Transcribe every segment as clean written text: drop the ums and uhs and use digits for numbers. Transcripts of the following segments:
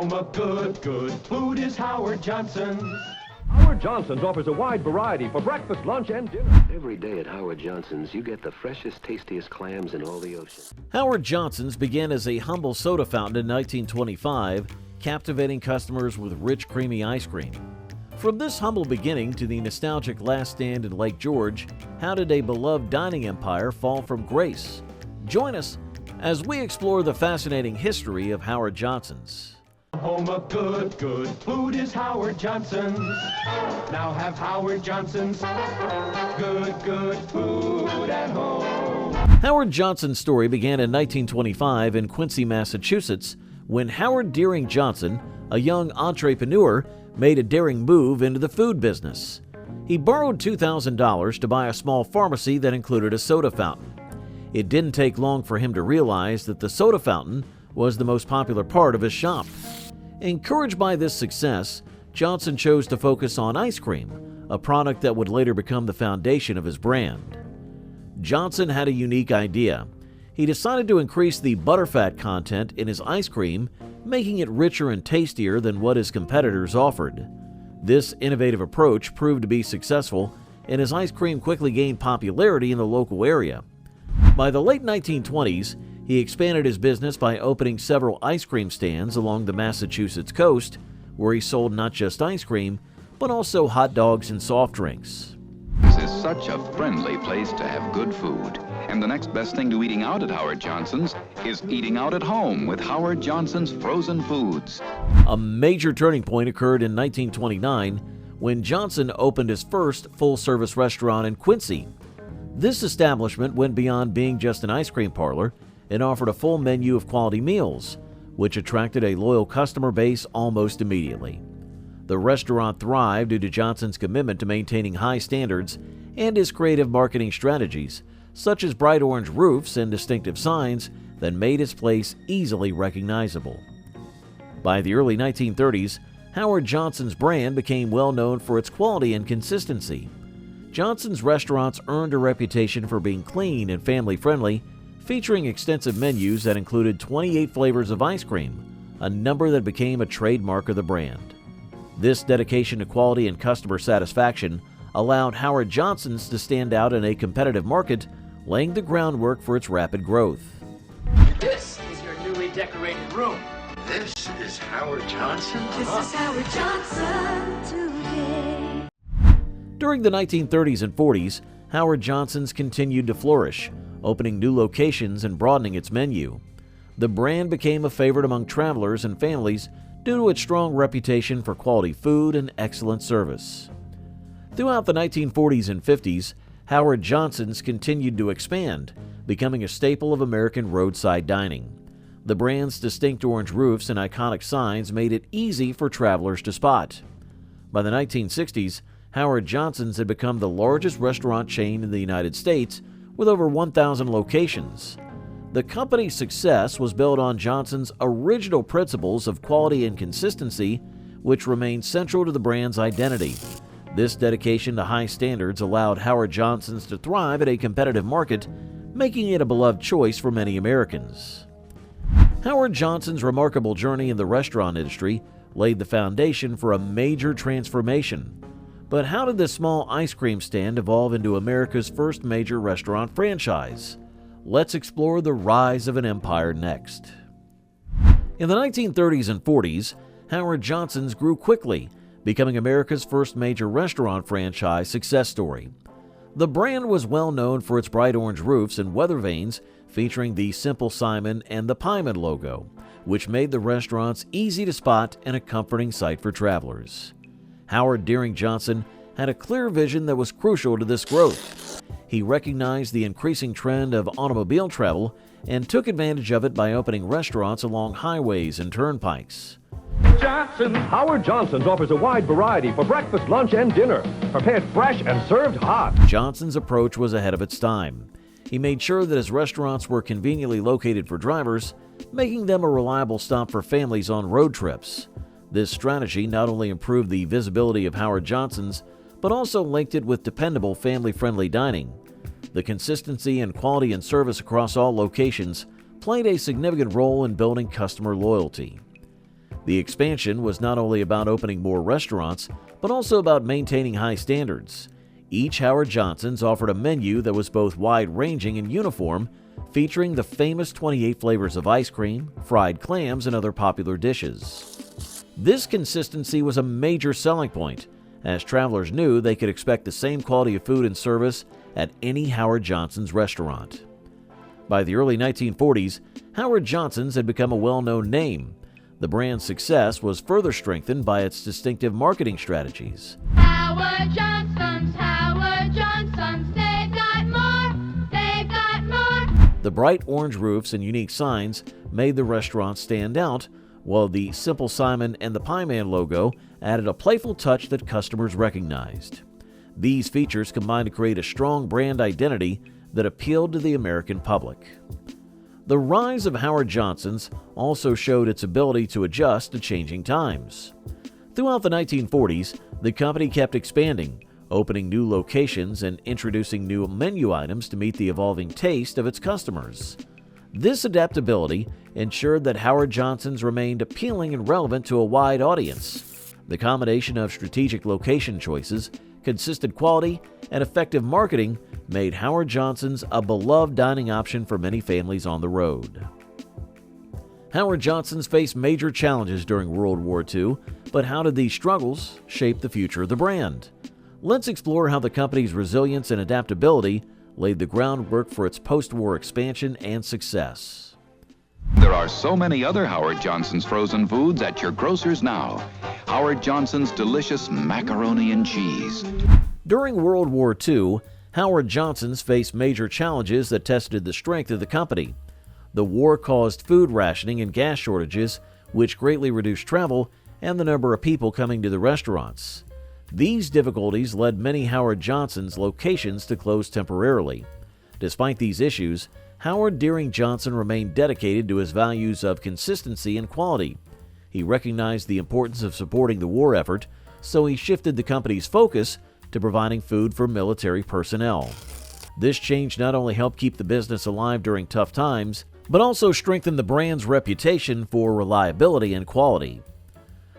Home of good food is Howard Johnson's. Howard Johnson's offers a wide variety for breakfast, lunch, and dinner. Every day at Howard Johnson's, you get the freshest, tastiest clams in all the ocean. Howard Johnson's began as a humble soda fountain in 1925, captivating customers with rich, creamy ice cream. From this humble beginning to the nostalgic Last Stand in Lake George, how did a beloved dining empire fall from grace? Join us as we explore the fascinating history of Howard Johnson's. Home of good food is Howard Johnson's. Now have Howard Johnson's good food at home. Howard Johnson's story began in 1925 in Quincy, Massachusetts, when Howard Deering Johnson, a young entrepreneur, made a daring move into the food business. He borrowed $2,000 to buy a small pharmacy that included a soda fountain. It didn't take long for him to realize that the soda fountain was the most popular part of his shop. Encouraged by this success, Johnson chose to focus on ice cream, a product that would later become the foundation of his brand. Johnson had a unique idea. He decided to increase the butterfat content in his ice cream, making it richer and tastier than what his competitors offered. This innovative approach proved to be successful, and his ice cream quickly gained popularity in the local area. By the late 1920s, he expanded his business by opening several ice cream stands along the Massachusetts coast, where he sold not just ice cream, but also hot dogs and soft drinks. This is such a friendly place to have good food. And the next best thing to eating out at Howard Johnson's is eating out at home with Howard Johnson's frozen foods. A major turning point occurred in 1929 when Johnson opened his first full-service restaurant in Quincy. This establishment went beyond being just an ice cream parlor and offered a full menu of quality meals, which attracted a loyal customer base almost immediately. The restaurant thrived due to Johnson's commitment to maintaining high standards and his creative marketing strategies, such as bright orange roofs and distinctive signs that made his place easily recognizable. By the early 1930s, Howard Johnson's brand became well known for its quality and consistency. Johnson's restaurants earned a reputation for being clean and family-friendly, featuring extensive menus that included 28 flavors of ice cream, a number that became a trademark of the brand. This dedication to quality and customer satisfaction allowed Howard Johnson's to stand out in a competitive market, laying the groundwork for its rapid growth. This is your newly decorated room. This is Howard Johnson? This is Howard Johnson today. During the 1930s and 40s, Howard Johnson's continued to flourish, opening new locations and broadening its menu. The brand became a favorite among travelers and families due to its strong reputation for quality food and excellent service. Throughout the 1940s and 50s, Howard Johnson's continued to expand, becoming a staple of American roadside dining. The brand's distinct orange roofs and iconic signs made it easy for travelers to spot. By the 1960s, Howard Johnson's had become the largest restaurant chain in the United States, with over 1,000 locations. The company's success was built on Johnson's original principles of quality and consistency, which remained central to the brand's identity. This dedication to high standards allowed Howard Johnson's to thrive at a competitive market, making it a beloved choice for many Americans. Howard Johnson's remarkable journey in the restaurant industry laid the foundation for a major transformation. But how did this small ice cream stand evolve into America's first major restaurant franchise? Let's explore the rise of an empire next. In the 1930s and 40s, Howard Johnson's grew quickly, becoming America's first major restaurant franchise success story. The brand was well known for its bright orange roofs and weather vanes featuring the Simple Simon and the Pieman logo, which made the restaurants easy to spot and a comforting sight for travelers. Howard Deering Johnson had a clear vision that was crucial to this growth. He recognized the increasing trend of automobile travel and took advantage of it by opening restaurants along highways and turnpikes. Howard Johnson's offers a wide variety for breakfast, lunch, and dinner, prepared fresh and served hot. Johnson's approach was ahead of its time. He made sure that his restaurants were conveniently located for drivers, making them a reliable stop for families on road trips. This strategy not only improved the visibility of Howard Johnson's, but also linked it with dependable family-friendly dining. The consistency and quality and service across all locations played a significant role in building customer loyalty. The expansion was not only about opening more restaurants, but also about maintaining high standards. Each Howard Johnson's offered a menu that was both wide-ranging and uniform, featuring the famous 28 flavors of ice cream, fried clams, and other popular dishes. This consistency was a major selling point, as travelers knew they could expect the same quality of food and service at any Howard Johnson's restaurant. By the early 1940s, Howard Johnson's had become a well-known name. The brand's success was further strengthened by its distinctive marketing strategies. Howard Johnson's, they've got more. The bright orange roofs and unique signs made the restaurant stand out, while the Simple Simon and the Pie Man logo added a playful touch that customers recognized. These features combined to create a strong brand identity that appealed to the American public. The rise of Howard Johnson's also showed its ability to adjust to changing times. Throughout the 1940s, the company kept expanding, opening new locations and introducing new menu items to meet the evolving taste of its customers. This adaptability ensured that Howard Johnson's remained appealing and relevant to a wide audience. The combination of strategic location choices, consistent quality, and effective marketing made Howard Johnson's a beloved dining option for many families on the road. Howard Johnson's faced major challenges during World War II, but how did these struggles shape the future of the brand? Let's explore how the company's resilience and adaptability laid the groundwork for its post-war expansion and success. There are so many other Howard Johnson's frozen foods at your grocer's now. Howard Johnson's delicious macaroni and cheese. During World War II, Howard Johnson's faced major challenges that tested the strength of the company. The war caused food rationing and gas shortages, which greatly reduced travel and the number of people coming to the restaurants. These difficulties led many Howard Johnson's locations to close temporarily. Despite these issues, Howard Deering Johnson remained dedicated to his values of consistency and quality. He recognized the importance of supporting the war effort, so he shifted the company's focus to providing food for military personnel. This change not only helped keep the business alive during tough times, but also strengthened the brand's reputation for reliability and quality.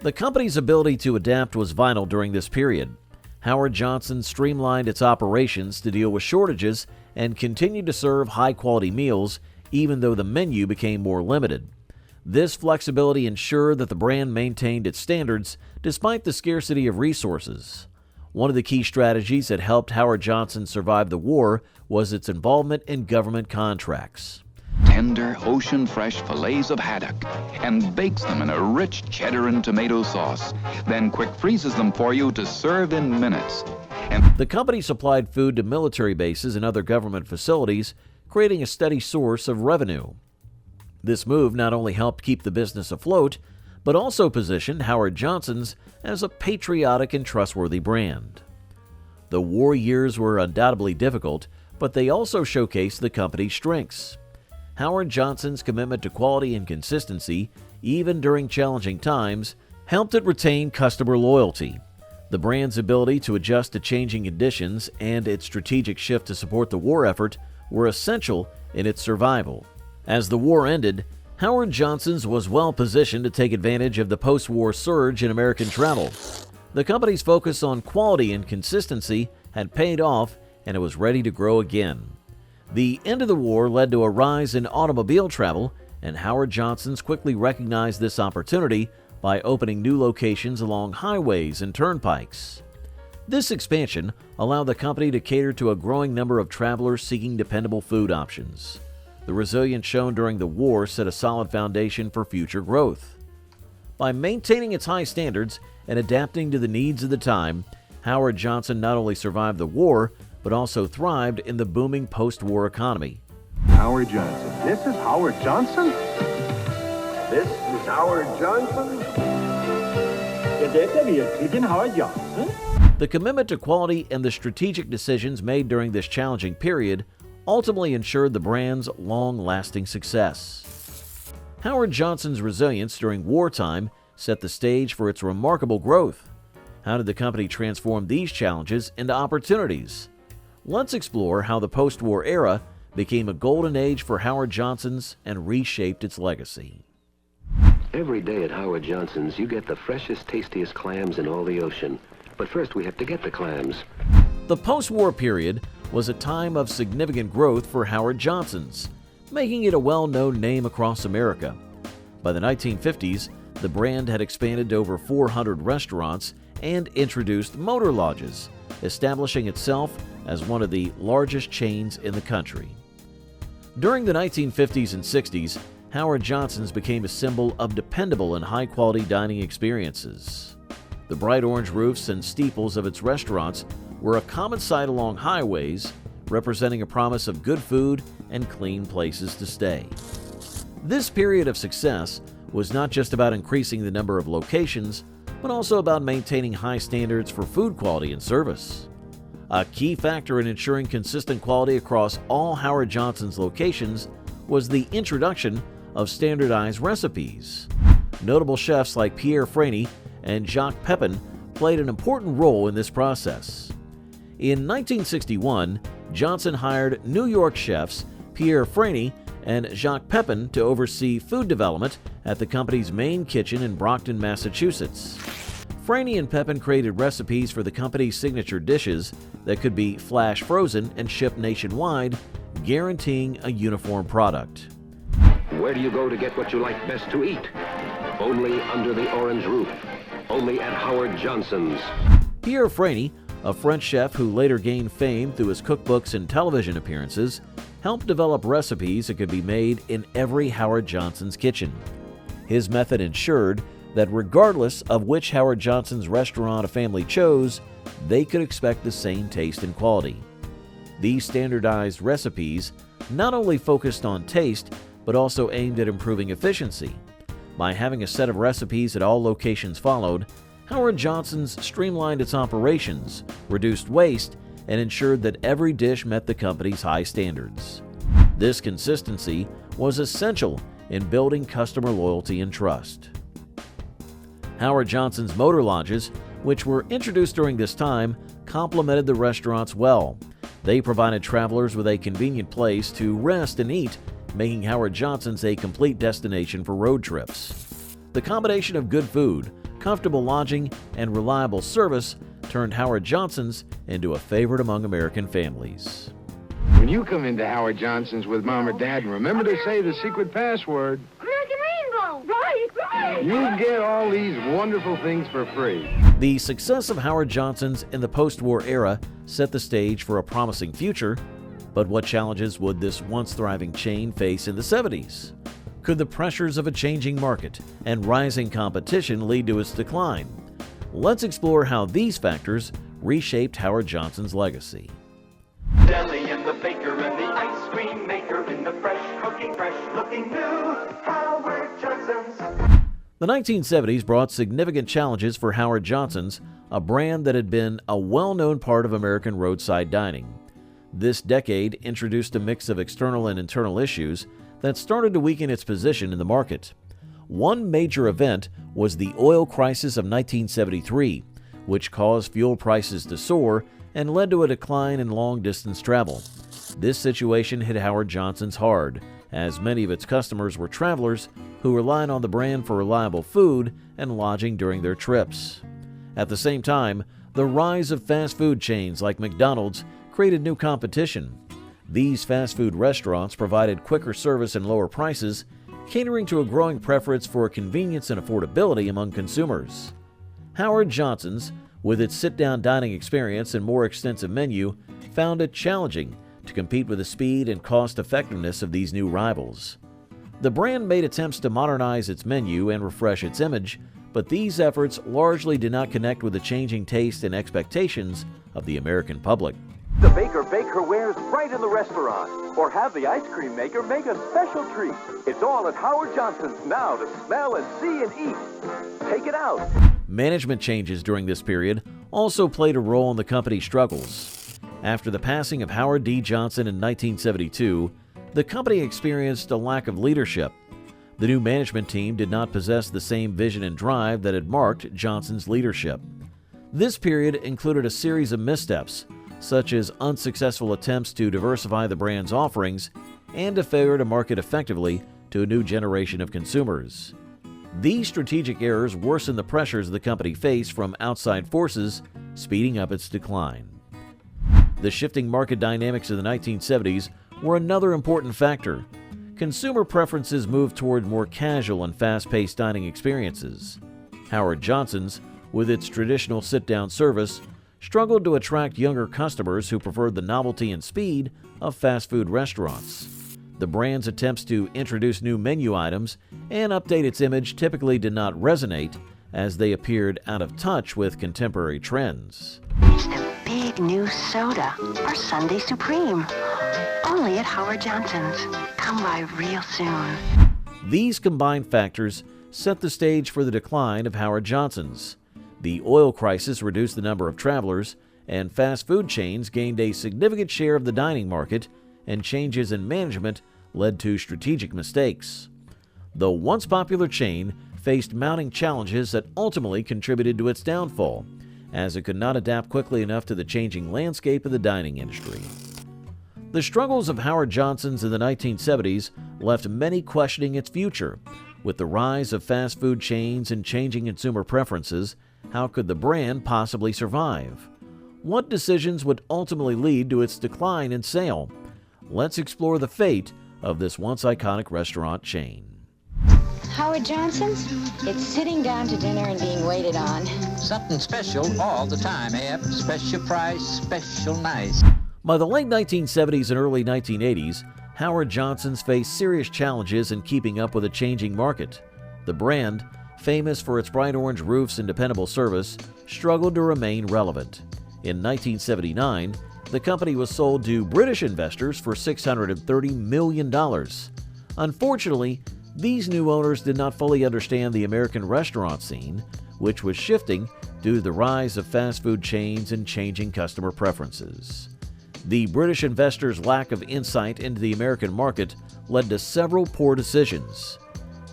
The company's ability to adapt was vital during this period. Howard Johnson streamlined its operations to deal with shortages and continued to serve high-quality meals even though the menu became more limited. This flexibility ensured that the brand maintained its standards despite the scarcity of resources. One of the key strategies that helped Howard Johnson survive the war was its involvement in government contracts. Tender, ocean-fresh fillets of haddock and bakes them in a rich cheddar and tomato sauce, then quick freezes them for you to serve in minutes. The company supplied food to military bases and other government facilities, creating a steady source of revenue. This move not only helped keep the business afloat, but also positioned Howard Johnson's as a patriotic and trustworthy brand. The war years were undoubtedly difficult, but they also showcased the company's strengths. Howard Johnson's commitment to quality and consistency, even during challenging times, helped it retain customer loyalty. The brand's ability to adjust to changing conditions and its strategic shift to support the war effort were essential in its survival. As the war ended, Howard Johnson's was well positioned to take advantage of the post-war surge in American travel. The company's focus on quality and consistency had paid off, and it was ready to grow again. The end of the war led to a rise in automobile travel, and Howard Johnson's quickly recognized this opportunity by opening new locations along highways and turnpikes. This expansion allowed the company to cater to a growing number of travelers seeking dependable food options. The resilience shown during the war set a solid foundation for future growth. By maintaining its high standards and adapting to the needs of the time, Howard Johnson not only survived the war, but also thrived in the booming post-war economy. Howard Johnson. This is Howard Johnson? This is Howard Johnson. Howard Johnson? The commitment to quality and the strategic decisions made during this challenging period ultimately ensured the brand's long-lasting success. Howard Johnson's resilience during wartime set the stage for its remarkable growth. How did the company transform these challenges into opportunities? Let's explore how the post-war era became a golden age for Howard Johnson's and reshaped its legacy. Every day at Howard Johnson's, you get the freshest, tastiest clams in all the ocean. But first, we have to get the clams. The post-war period was a time of significant growth for Howard Johnson's, making it a well-known name across America. By the 1950s, the brand had expanded to over 400 restaurants and introduced motor lodges, establishing itself as one of the largest chains in the country. During the 1950s and 60s, Howard Johnson's became a symbol of dependable and high-quality dining experiences. The bright orange roofs and steeples of its restaurants were a common sight along highways, representing a promise of good food and clean places to stay. This period of success was not just about increasing the number of locations, but also about maintaining high standards for food quality and service. A key factor in ensuring consistent quality across all Howard Johnson's locations was the introduction of standardized recipes. Notable chefs like Pierre Franey and Jacques Pepin played an important role in this process. In 1961, Johnson hired New York chefs Pierre Franey and Jacques Pepin to oversee food development at the company's main kitchen in Brockton, Massachusetts. Franey and Pepin created recipes for the company's signature dishes that could be flash frozen and shipped nationwide, guaranteeing a uniform product. Where do you go to get what you like best to eat? Only under the orange roof. Only at Howard Johnson's. Pierre Franey, a French chef who later gained fame through his cookbooks and television appearances, helped develop recipes that could be made in every Howard Johnson's kitchen. His method ensured that regardless of which Howard Johnson's restaurant a family chose, they could expect the same taste and quality. These standardized recipes not only focused on taste, but also aimed at improving efficiency. By having a set of recipes that all locations followed, Howard Johnson's streamlined its operations, reduced waste, and ensured that every dish met the company's high standards. This consistency was essential in building customer loyalty and trust. Howard Johnson's motor lodges, which were introduced during this time, complemented the restaurants well. They provided travelers with a convenient place to rest and eat, making Howard Johnson's a complete destination for road trips. The combination of good food, comfortable lodging, and reliable service turned Howard Johnson's into a favorite among American families. When you come into Howard Johnson's with Mom or Dad, remember to say the secret password. American Rainbow! Right! You get all these wonderful things for free. The success of Howard Johnson's in the post-war era set the stage for a promising future, but what challenges would this once thriving chain face in the 70s? Could the pressures of a changing market and rising competition lead to its decline? Let's explore how these factors reshaped Howard Johnson's legacy. Deli and the baker and the ice cream maker in the fresh looking new Howard Johnson's. The 1970s brought significant challenges for Howard Johnson's, a brand that had been a well-known part of American roadside dining. This decade introduced a mix of external and internal issues that started to weaken its position in the market. One major event was the oil crisis of 1973, which caused fuel prices to soar and led to a decline in long-distance travel. This situation hit Howard Johnson's hard, as many of its customers were travelers who relied on the brand for reliable food and lodging during their trips. At the same time, the rise of fast food chains like McDonald's created new competition. These fast food restaurants provided quicker service and lower prices, catering to a growing preference for convenience and affordability among consumers. Howard Johnson's, with its sit-down dining experience and more extensive menu, found it challenging to compete with the speed and cost-effectiveness of these new rivals. The brand made attempts to modernize its menu and refresh its image, but these efforts largely did not connect with the changing taste and expectations of the American public. The baker bake her wares right in the restaurant, or have the ice cream maker make a special treat. It's all at Howard Johnson's now to smell and see and eat. Take it out. Management changes during this period also played a role in the company's struggles. After the passing of Howard D. Johnson in 1972, the company experienced a lack of leadership. The new management team did not possess the same vision and drive that had marked Johnson's leadership. This period included a series of missteps, such as unsuccessful attempts to diversify the brand's offerings and a failure to market effectively to a new generation of consumers. These strategic errors worsened the pressures the company faced from outside forces, speeding up its decline. The shifting market dynamics of the 1970s were another important factor. Consumer preferences moved toward more casual and fast-paced dining experiences. Howard Johnson's, with its traditional sit-down service, struggled to attract younger customers who preferred the novelty and speed of fast food restaurants. The brand's attempts to introduce new menu items and update its image typically did not resonate, as they appeared out of touch with contemporary trends. It's the big new soda, or Sunday Supreme. Only at Howard Johnson's. Come by real soon. These combined factors set the stage for the decline of Howard Johnson's. The oil crisis reduced the number of travelers, and fast food chains gained a significant share of the dining market, and changes in management led to strategic mistakes. The once popular chain faced mounting challenges that ultimately contributed to its downfall, as it could not adapt quickly enough to the changing landscape of the dining industry. The struggles of Howard Johnson's in the 1970s left many questioning its future. With the rise of fast food chains and changing consumer preferences, how could the brand possibly survive? What decisions would ultimately lead to its decline in sale? Let's explore the fate of this once iconic restaurant chain. Howard Johnson's? It's sitting down to dinner and being waited on. Something special all the time, Eb. Special price, special nice. By the late 1970s and early 1980s, Howard Johnson's faced serious challenges in keeping up with a changing market. The brand, famous for its bright orange roofs and dependable service, struggled to remain relevant. In 1979, the company was sold to British investors for $630 million. Unfortunately, these new owners did not fully understand the American restaurant scene, which was shifting due to the rise of fast food chains and changing customer preferences. The British investors' lack of insight into the American market led to several poor decisions.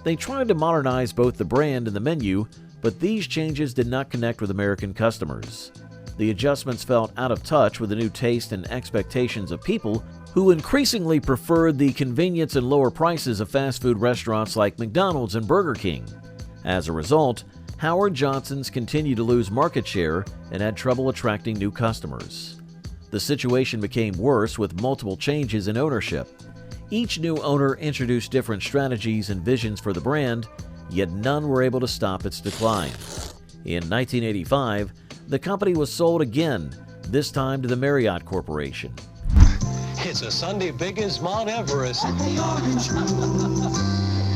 They tried to modernize both the brand and the menu, but these changes did not connect with American customers. The adjustments felt out of touch with the new taste and expectations of people who increasingly preferred the convenience and lower prices of fast food restaurants like McDonald's and Burger King. As a result, Howard Johnson's continued to lose market share and had trouble attracting new customers. The situation became worse with multiple changes in ownership. Each new owner introduced different strategies and visions for the brand, yet none were able to stop its decline. In 1985, the company was sold again, this time to the Marriott Corporation. It's a Sunday big as Mount Everest.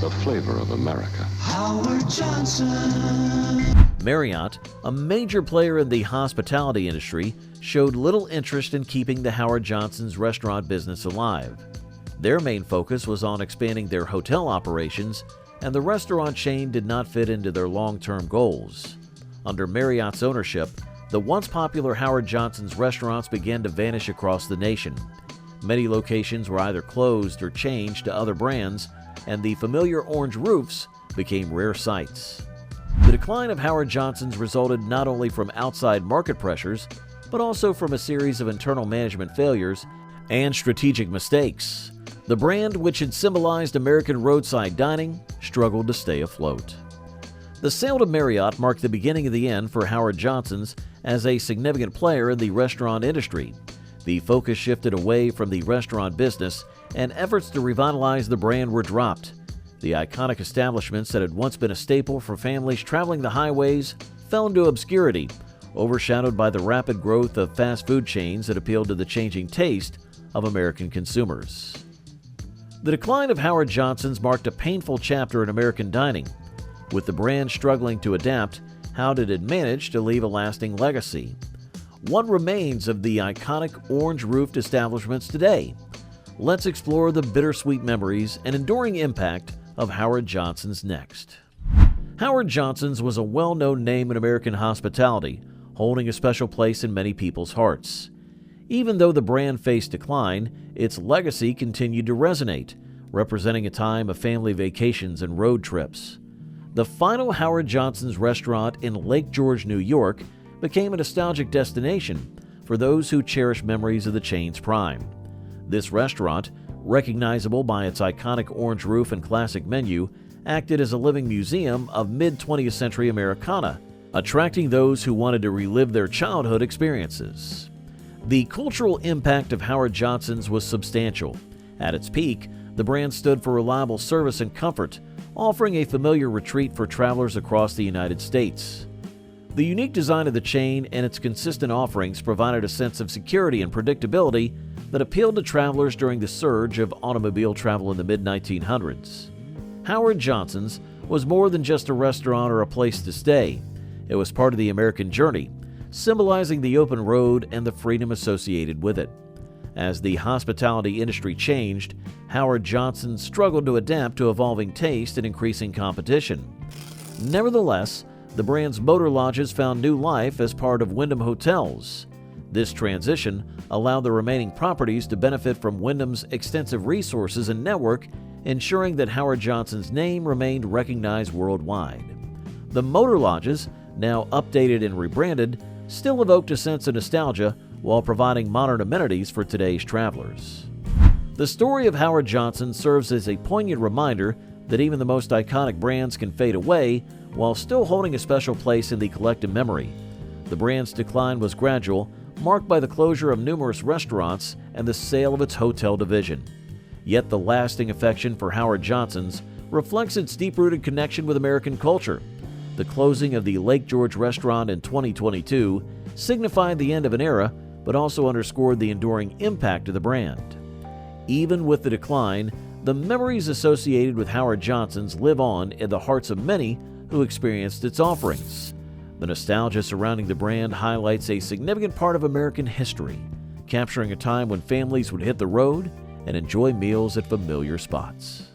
The flavor of America. Howard Johnson. Marriott, a major player in the hospitality industry, showed little interest in keeping the Howard Johnson's restaurant business alive. Their main focus was on expanding their hotel operations, and the restaurant chain did not fit into their long-term goals. Under Marriott's ownership, the once popular Howard Johnson's restaurants began to vanish across the nation. Many locations were either closed or changed to other brands, and the familiar orange roofs became rare sights. The decline of Howard Johnson's resulted not only from outside market pressures, but also from a series of internal management failures and strategic mistakes. The brand, which had symbolized American roadside dining, struggled to stay afloat. The sale to Marriott marked the beginning of the end for Howard Johnson's as a significant player in the restaurant industry. The focus shifted away from the restaurant business, and efforts to revitalize the brand were dropped. The iconic establishments that had once been a staple for families traveling the highways fell into obscurity, overshadowed by the rapid growth of fast food chains that appealed to the changing taste of American consumers. The decline of Howard Johnson's marked a painful chapter in American dining. With the brand struggling to adapt, how did it manage to leave a lasting legacy? What remains of the iconic orange-roofed establishments today? Let's explore the bittersweet memories and enduring impact of Howard Johnson's next. Howard Johnson's was a well-known name in American hospitality, holding a special place in many people's hearts. Even though the brand faced decline, its legacy continued to resonate, representing a time of family vacations and road trips. The final Howard Johnson's restaurant in Lake George, New York, became a nostalgic destination for those who cherish memories of the chain's prime. This restaurant, recognizable by its iconic orange roof and classic menu, acted as a living museum of mid-20th century Americana, attracting those who wanted to relive their childhood experiences. The cultural impact of Howard Johnson's was substantial. At its peak, the brand stood for reliable service and comfort, offering a familiar retreat for travelers across the United States. The unique design of the chain and its consistent offerings provided a sense of security and predictability that appealed to travelers during the surge of automobile travel in the mid-1900s. Howard Johnson's was more than just a restaurant or a place to stay. It was part of the American journey, symbolizing the open road and the freedom associated with it. As the hospitality industry changed, Howard Johnson struggled to adapt to evolving taste and increasing competition. Nevertheless, the brand's motor lodges found new life as part of Wyndham Hotels. This transition allowed the remaining properties to benefit from Wyndham's extensive resources and network, ensuring that Howard Johnson's name remained recognized worldwide. The motor lodges, now updated and rebranded, still evoked a sense of nostalgia while providing modern amenities for today's travelers. The story of Howard Johnson serves as a poignant reminder that even the most iconic brands can fade away while still holding a special place in the collective memory. The brand's decline was gradual, marked by the closure of numerous restaurants and the sale of its hotel division. Yet the lasting affection for Howard Johnson's reflects its deep-rooted connection with American culture. The closing of the Lake George restaurant in 2022 signified the end of an era, but also underscored the enduring impact of the brand. Even with the decline, the memories associated with Howard Johnson's live on in the hearts of many who experienced its offerings. The nostalgia surrounding the brand highlights a significant part of American history, capturing a time when families would hit the road and enjoy meals at familiar spots.